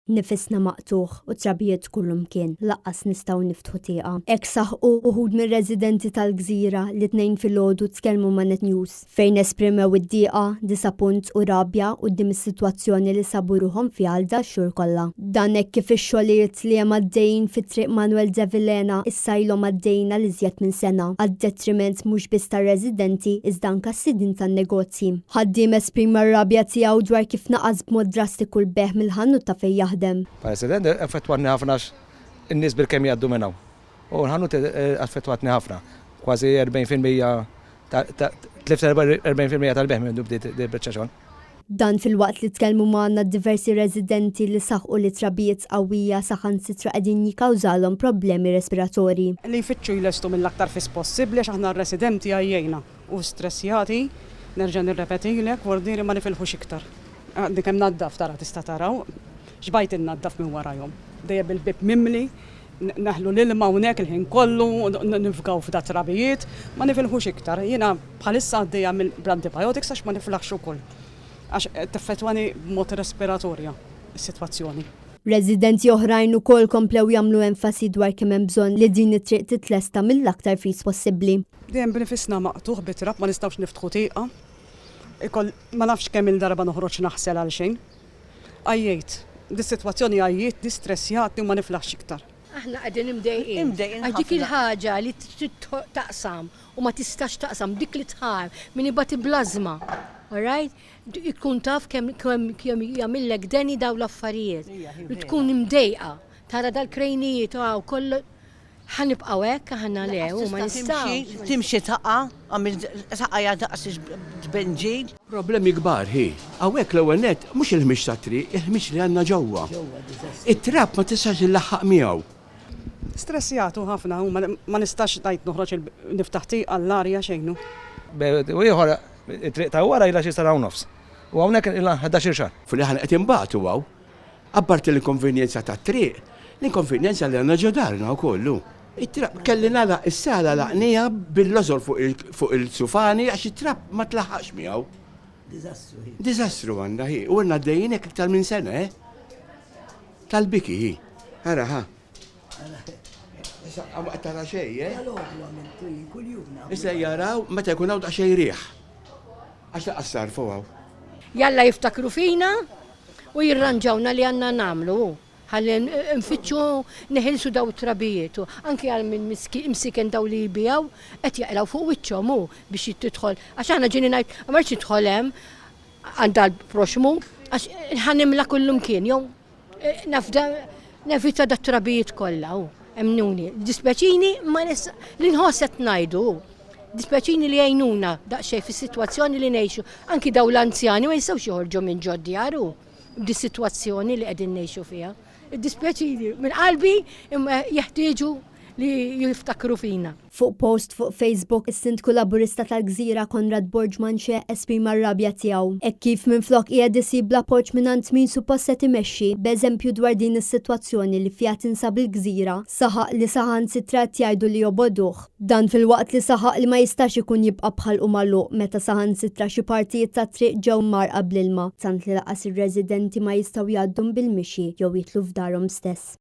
Nifisna maqtuħ u trabijiet kullum kien, laqqas nistaw niftħu tieqa. Ek saħqu uħud minn residenti tal-gżira li tnejn fil-ħodu tkellmu ma' Net News fejn esprimew id-dieqa, disappunt u rabja quddiem is-sitwazzjoni li sabu ruhom fiha għal da xhur kollha. Dan hekk kif ix-xogħlijiet li hemm għaddejjin fit-triq Manuel de Villena issa ilhom għaddejjin għal iżjed minn sena għad-detriment mhux biss tar-residenti iżda anke s-sidin tan-negozji. Ħaddiem esprima r-rabja tiegħu dwar kif naqas b'mod drastiku l-beħ mill-ħanut ta' fejn President, affettwatni ħafna n-nies bil-kemm jgħaddu minnhaw. U l-ħanut affettwatni ħafna. Kważi 40% tal-beħ minn bdiet il-reċessjon. Dan fil-waqt li tkellmu magħna diversi residenti li saħqu li trabijiet qawwija saħansitra qegħdin jikkawżalhom problemi respiratorji. Li jfittxu jlestu mill-aktar fis possibbli għax aħna r-residenti għajjejna u stressjati, nerġa' nirrepetilek vordieri ma nifilħux iktar. Għadni kemm naddaf tara tista' taraw. Xbajt innaddaf minn warajhom. Dejja bil-bib mimli, naħlu l-ilma hawnhekk il-ħin kollu, nifgaw f'da trabijiet, ma nifilħux iktar. Jiena bħalissa għaddejja bl-antibiotics għax ma niflaħx ukoll. Għax tiffettwani b'mod respiratorja is-sitwazzjoni. Residenti oħrajn ukoll komplew jagħmlu enfasi dwar kemm hemm bżonn li din it-triq titlesta mill-aktar fis possibbli. Dejjem binifisna maqtuħ bitrab ma nistgħux niftħu tieqa. Ma nafx kemm il-darba noħroġ naħsel għal xejn. Għajjejt. Dis-sitwazzjoni għajjiet, distressjati u ma niflaħx iktar. Aħna qegħdin imdejqin. Għax dik il-ħaġa li trid taqsam u ma tistax taqsam dik li tħar min ibati blażma. Alright? Ikun taf kemm jagħmillek deni daw l-affarijiet. Li tkun imdejqa. Tara dal-krejnijiet u kollu ħanibqgħu hekk aħna le u ma nistgħux. Timxi taqa' għamil taqa' jaqsix b'benġil. Problemi kbar hi. Hawnhekk l-ewwel nett mhux il-ħmix tat-triq, il-ħmix li għandna ġewwa. It-trab ma tistax illaħħaq miegħu. Stressjatu ħafna u ma nistax ngħid noħroġ niftaħ tieqa l-arja xejnu. U ieħor it-triq ta' wara ilha xi sena u nofs. U hawnhekk ilha 11 xahar. Fil-aħħar qed imbagħtu hawn. Apparti l-inkonvenjenza tat-triq, l-inkonvenjenza li għandna ġodarna wkollu. It-trab kelli nagħlaq is-sala laqnija bil-lożor fuq il-sufani għax it-trab ma tlaħħaqx miegħu. Diżastru għandha hi. U għandna għaddejjin hekk iktar minn sena, Tal-biki hi. Ara ha. Issa ma tara xejn, Issa jaraw meta jkun hawn daqsxejn rieħ. Għax laqqas sarfu hawn. Jalla jiftakru fina u jirranġawna li għandna nagħmlu. Ħalli nfittxu neħilsu daw trabijiet. Anki għal minn msiken daw li jibijaw, qed jaqlaw fuq wiċċhom hu biex jittidħol. Għax aħna ġieni ngħid ma rridx tidħol hemm għandha l-proxmu għax ħanimla kullum kien jew nevita dat trabijiet kollha hu. Emnuni. Dispeċini ma li nħosset ngħidu. Dispeċini li jgħinuna daqsxejn fis-sitwazzjoni li ngħixu. Anki daw l-anzjani ma jistgħux joħorġu minn ġod djaru b'dis-sitwazzjoni li qegħdin ngħixu fiha. Dispjaċini, minn qalbi imma jeħtieġu li jiftakru fina. Fuq post fuq Facebook, is-Sindku Laburista tal-Gżira Konrad Borġmanxe esprima r-rabja tiegħu. Hekk kif minflok qiegħed isib l-appoġġ mingħand min suppost se timexxi, b'eżempju dwar din is-sitwazzjoni li fiha tinsab il-Gżira, saħaq li saħansitra jgħidu li joboduh. Dan fil-waqt li saħaq li ma jistax ikun jibqa' bħalqu magħluq meta saħansitra xi partijiet tat-triq ġew marqa bl-ilma, tant li laqas ir-residenti ma jistgħu jgħaddu bil-mixi jew jitlu f'darhom stess.